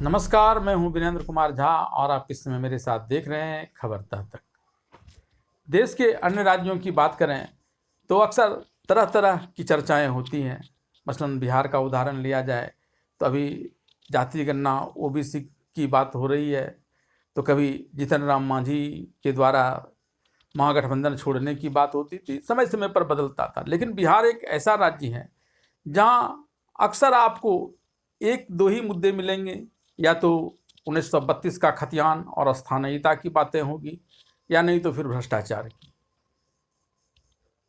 नमस्कार, मैं हूं वीरेंद्र कुमार झा और आप इस समय मेरे साथ देख रहे हैं खबर तह तक। देश के अन्य राज्यों की बात करें तो अक्सर तरह तरह की चर्चाएं होती हैं। मसलन बिहार का उदाहरण लिया जाए तो अभी जाति गणना ओबीसी की बात हो रही है, तो कभी जीतन राम मांझी के द्वारा महागठबंधन छोड़ने की बात होती थी। समय समय पर बदलता था, लेकिन बिहार एक ऐसा राज्य है जहां अक्सर आपको एक दो ही मुद्दे मिलेंगे। या तो 1932 का खतियान और स्थानीयता की बातें होगी, या नहीं तो फिर भ्रष्टाचार की।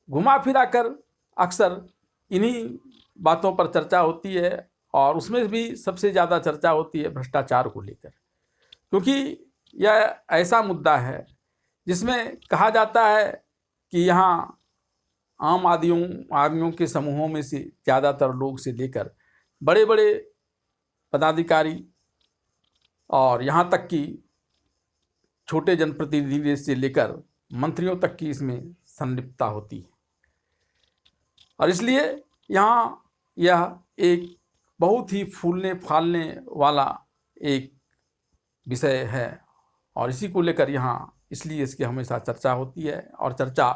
घुमा फिरा कर अक्सर इन्हीं बातों पर चर्चा होती है, और उसमें भी सबसे ज़्यादा चर्चा होती है भ्रष्टाचार को लेकर, क्योंकि यह ऐसा मुद्दा है जिसमें कहा जाता है कि यहाँ आम आदमियों के समूहों में से ज़्यादातर लोग से लेकर बड़े बड़े पदाधिकारी और यहाँ तक कि छोटे जनप्रतिनिधि से लेकर मंत्रियों तक की इसमें संलिप्तता होती है। और इसलिए यहाँ यह एक बहुत ही फूलने फालने वाला एक विषय है, और इसी को लेकर यहाँ इसलिए इसकी हमेशा चर्चा होती है। और चर्चा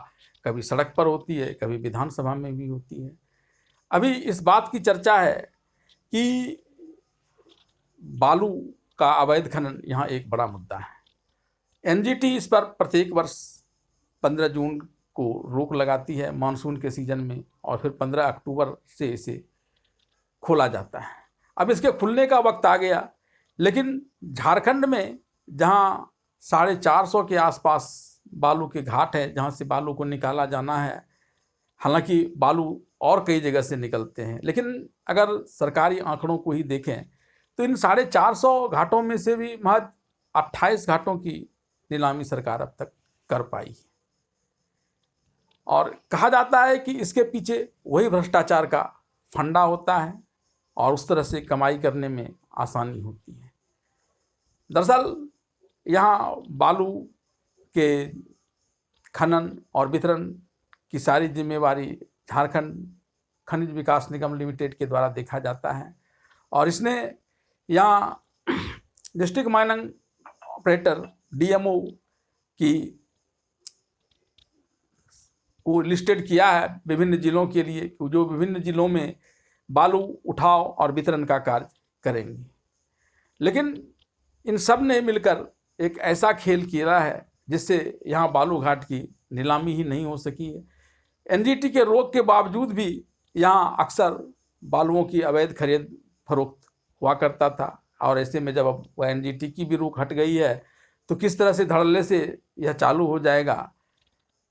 कभी सड़क पर होती है, कभी विधानसभा में भी होती है। अभी इस बात की चर्चा है कि बालू का अवैध खनन यहाँ एक बड़ा मुद्दा है। एनजीटी इस पर प्रत्येक वर्ष 15 जून को रोक लगाती है मानसून के सीजन में, और फिर 15 अक्टूबर से इसे खोला जाता है। अब इसके खुलने का वक्त आ गया, लेकिन झारखंड में जहाँ 450 के आसपास बालू के घाट हैं जहाँ से बालू को निकाला जाना है, हालांकि बालू और कई जगह से निकलते हैं, लेकिन अगर सरकारी आंकड़ों को ही देखें तो इन 450 घाटों में से भी महज 28 घाटों की नीलामी सरकार अब तक कर पाई है। और कहा जाता है कि इसके पीछे वही भ्रष्टाचार का फंडा होता है, और उस तरह से कमाई करने में आसानी होती है। दरअसल यहाँ बालू के खनन और वितरण की सारी जिम्मेवारी झारखंड खनिज विकास निगम लिमिटेड के द्वारा देखा जाता है, और इसने यहाँ डिस्ट्रिक्ट माइनिंग ऑपरेटर डीएमओ की को लिस्टेड किया है विभिन्न जिलों के लिए, जो विभिन्न जिलों में बालू उठाव और वितरण का कार्य करेंगे। लेकिन इन सब ने मिलकर एक ऐसा खेल किया है जिससे यहाँ बालू घाट की नीलामी ही नहीं हो सकी है। एनजीटी के रोक के बावजूद भी यहाँ अक्सर बालुओं की अवैध खरीद फरोख्त हुआ करता था, और ऐसे में जब अब वह एनजीटी की भी रोक हट गई है तो किस तरह से धड़ल्ले से यह चालू हो जाएगा,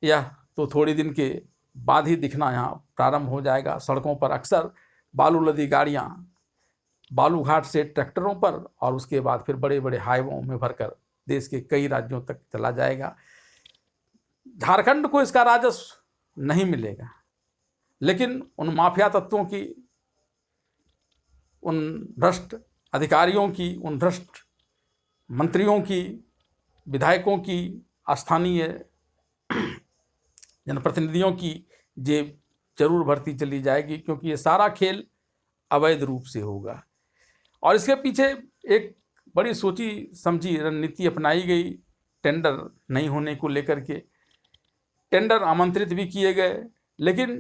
यह तो थोड़ी दिन के बाद ही दिखना यहाँ प्रारंभ हो जाएगा। सड़कों पर अक्सर बालू लदी गाड़ियाँ बालू घाट से ट्रैक्टरों पर, और उसके बाद फिर बड़े बड़े हाईवों में भरकर देश के कई राज्यों तक चला जाएगा। झारखंड को इसका राजस्व नहीं मिलेगा, लेकिन उन माफिया तत्वों की, उन भ्रष्ट अधिकारियों की, उन भ्रष्ट मंत्रियों की, विधायकों की, स्थानीय जनप्रतिनिधियों की जेब जरूर भरती चली जाएगी, क्योंकि ये सारा खेल अवैध रूप से होगा। और इसके पीछे एक बड़ी सोची समझी रणनीति अपनाई गई टेंडर नहीं होने को लेकर के। टेंडर आमंत्रित भी किए गए, लेकिन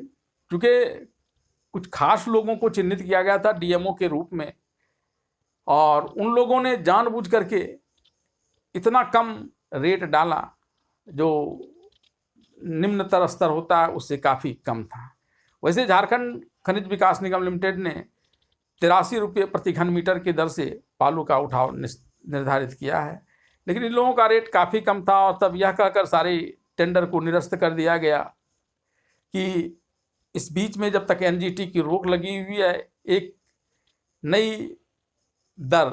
चूँकि कुछ खास लोगों को चिन्हित किया गया था डीएमओ के रूप में, और उन लोगों ने जानबूझ करके इतना कम रेट डाला जो निम्नतर स्तर होता है उससे काफ़ी कम था। वैसे झारखंड खनिज विकास निगम लिमिटेड ने 83 रुपये प्रति घन मीटर की दर से बालू का उठाव निर्धारित किया है, लेकिन इन लोगों का रेट काफ़ी कम था, और तब यह कहकर सारे टेंडर को निरस्त कर दिया गया कि इस बीच में जब तक एनजीटी की रोक लगी हुई है, एक नई दर,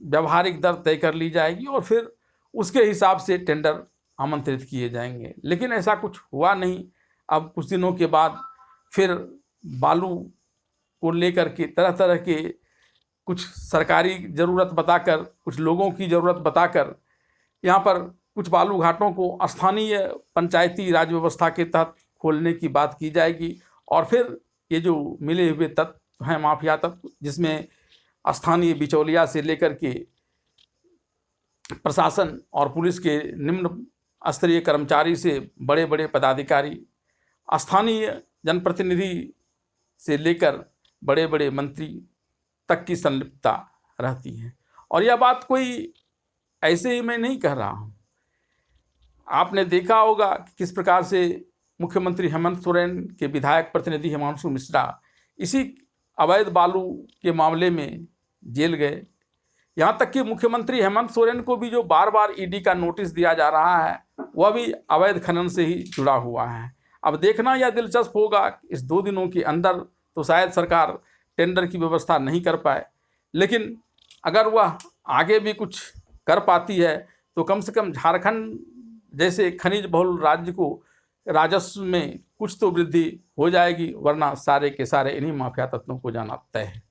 व्यवहारिक दर तय कर ली जाएगी, और फिर उसके हिसाब से टेंडर आमंत्रित किए जाएंगे। लेकिन ऐसा कुछ हुआ नहीं। अब कुछ दिनों के बाद फिर बालू को लेकर के तरह तरह के कुछ सरकारी ज़रूरत बताकर, कुछ लोगों की ज़रूरत बताकर यहाँ पर कुछ बालू घाटों को स्थानीय पंचायती राज व्यवस्था के तहत खोलने की बात की जाएगी। और फिर ये जो मिले हुए तत्व हैं, माफिया तत्व, जिसमें स्थानीय बिचौलिया से लेकर के प्रशासन और पुलिस के निम्न स्तरीय कर्मचारी से बड़े बड़े पदाधिकारी, स्थानीय जनप्रतिनिधि से लेकर बड़े बड़े मंत्री तक की संलिप्तता रहती है। और यह बात कोई ऐसे ही मैं नहीं कह रहा हूँ। आपने देखा होगा कि किस प्रकार से मुख्यमंत्री हेमंत सोरेन के विधायक प्रतिनिधि हिमांशु मिश्रा इसी अवैध बालू के मामले में जेल गए। यहाँ तक कि मुख्यमंत्री हेमंत सोरेन को भी जो बार बार ईडी का नोटिस दिया जा रहा है वह भी अवैध खनन से ही जुड़ा हुआ है। अब देखना यह दिलचस्प होगा, इस 2 दिनों के अंदर तो शायद सरकार टेंडर की व्यवस्था नहीं कर पाए, लेकिन अगर वह आगे भी कुछ कर पाती है तो कम से कम झारखंड जैसे खनिज बहुल राज्य को राजस्व में कुछ तो वृद्धि हो जाएगी, वरना सारे के सारे इन्हीं माफिया तत्वों को जाना तय है।